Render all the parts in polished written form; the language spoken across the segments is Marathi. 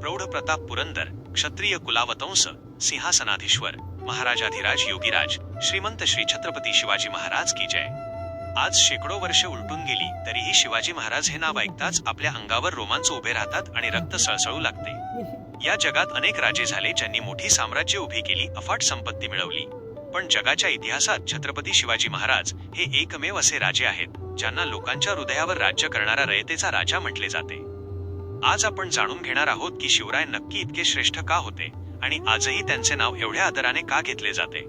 प्रौढ प्रताप पुरंदर, क्षत्रिय कुलावतंस, सिंहासनाधीश्वर, महाराजाधिराज योगीराज, श्रीमंत श्री छत्रपती शिवाजी महाराज की जय। आज शेकडो वर्षे उलटून गेली तरीही शिवाजी महाराज हे नाव ऐकताच आपल्या अंगावर रोमांच उभे राहतात आणि रक्त सळसळू लागते। या जगात अनेक राजे झाले ज्यांनी मोठी साम्राज्य उभी केली, अफाट संपत्ती मिळवली, पण जगाच्या इतिहासात छत्रपती शिवाजी महाराज हे एकमेव असे राजे आहेत ज्यांना लोकांच्या हृदयावर राज्य करणारा रयतेचा राजा म्हटले जाते। आज आपण जाणून घेणार आहोत की शिवराय नक्की इतके श्रेष्ठ का होते आणि आजही त्यांचे नाव एवढ्या आदराने का घेतले जाते।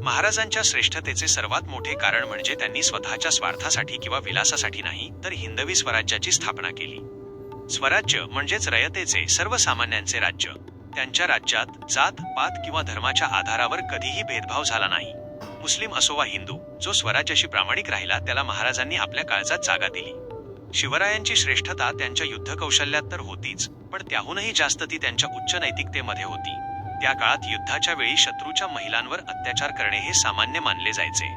महाराजांच्या श्रेष्ठतेचे सर्वात मोठे कारण म्हणजे त्यांनी स्वतःच्या स्वार्थासाठी किंवा विलासासाठी नाही तर हिंदवी स्वराज्याची स्थापना केली। स्वराज्य म्हणजेच रयतेचे, सर्वसामान्यांचे राज्य। त्यांच्या राज्यात जात पात किंवा धर्माच्या आधारावर कधीही भेदभाव झाला नाही। मुस्लिम असो वा हिंदू, जो स्वराज्याशी प्रामाणिक राहिला त्याला महाराजांनी आपल्या काळजात जागा दिली। शिवरायांची श्रेष्ठता त्यांच्या युद्ध कौशल्यात तर होतीच, पण त्याहूनही जास्त ती त्यांच्या उच्च नैतिकतेमध्ये होती। त्या काळात युद्धाच्या वेळी शत्रूच्या महिलांवर अत्याचार करणे हे सामान्य मानले जायचे,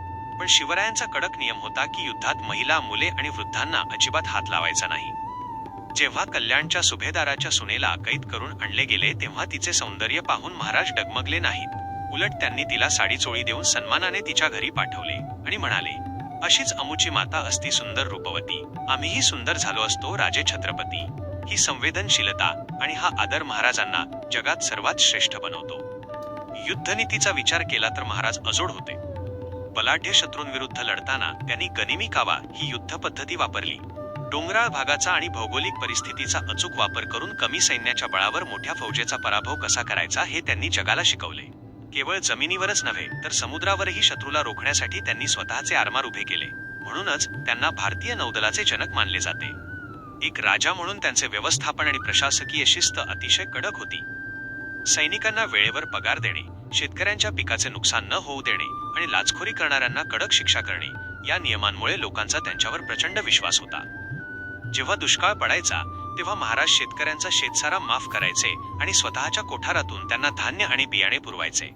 पण शिवरायांचा कडक नियम होता की युद्धात महिला, मुले आणि वृद्धांना अजिबात हात लावायचा नाही। जेव्हा कल्याणच्या सुभेदाराच्या सुनेला कैद करून आणले गेले तेव्हा तिचे सौंदर्य पाहून महाराज डगमगले नाहीत, उलट त्यांनी तिला साडी चोळी देऊन सन्मानाने तिच्या घरी पाठवले आणि म्हणाले, अशीच अमुची माता असती सुंदर रूपवती, आम्हीही सुंदर झालो असतो राजे छत्रपती। ही संवेदनशीलता आणि हा आदर महाराजांना जगात सर्वात श्रेष्ठ बनवतो। युद्धनीतीचा विचार केला तर महाराज अजोड होते। बलाढ्य शत्रूंविरुद्ध लढताना त्यांनी गनिमी कावा ही युद्ध पद्धती वापरली। डोंगराळ भागाचा आणि भौगोलिक परिस्थितीचा अचूक वापर करून कमी सैन्याच्या बळावर मोठ्या फौजेचा पराभव कसा करायचा हे त्यांनी जगाला शिकवले। केवळ जमिनीवरच नव्हे तर समुद्रावरही शत्रूला रोखण्यासाठी त्यांनी स्वतःचे आरमार उभे केले, म्हणूनच त्यांना भारतीय नौदलाचे जनक मानले जाते। एक राजा म्हणून त्यांचे व्यवस्थापन आणि प्रशासकीय शिस्त अतिशय कडक होती। सैनिकांना वेळेवर पगार देणे, शेतकऱ्यांच्या पिकाचे नुकसान न होऊ देणे आणि लाचखोरी करणाऱ्यांना कडक शिक्षा करणे या नियमांमुळे लोकांचा त्यांच्यावर प्रचंड विश्वास होता। जेव्हा दुष्काळ पडायचा तेव्हा महाराज शेतकऱ्यांचा शेतसारा माफ करायचे आणि स्वतःच्या कोठारातून त्यांना धान्य आणि बियाणे पुरवायचे।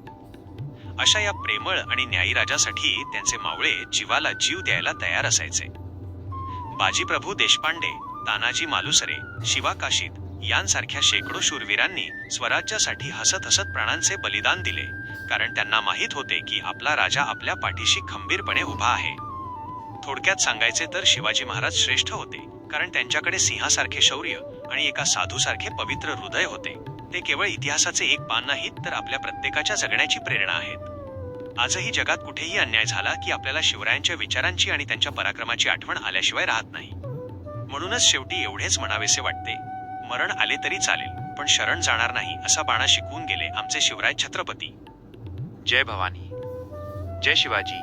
अशा या प्रेमळ आणि न्यायी राजासाठी त्यांचे मावळे जीवाला जीव द्यायला तयार असायचे। बाजीप्रभू देशपांडे, तानाजी मालुसरे, शिवा काशीद यांसारख्या शेकडो शूरवीरांनी स्वराज्यासाठी हसत हसत प्राणांचे बलिदान दिले, कारण त्यांना माहीत होते की आपला राजा आपल्या पाठीशी खंबीरपणे उभा आहे। थोडक्यात सांगायचे तर शिवाजी महाराज श्रेष्ठ होते कारण त्यांच्याकडे सिंहासारखे शौर्य आणि एका साधूसारखे पवित्र हृदय होते। ते केवळ इतिहासाचे एक पान नाहीत तर आपल्या प्रत्येकाच्या जगण्याची प्रेरणा आहेत। आजही जगात कुठेही अन्याय झाला की आपल्याला शिवरायांच्या विचारांची आणि त्यांच्या पराक्रमाची आठवण आल्याशिवाय राहत नाही। म्हणूनच शेवटी एवढेच म्हणावेसे वाटते, मरण आले तरी चालेल पण शरण जाणार नाही असा बाणा शिकवून गेले आमचे शिवराय छत्रपती। जय भवानी, जय शिवाजी।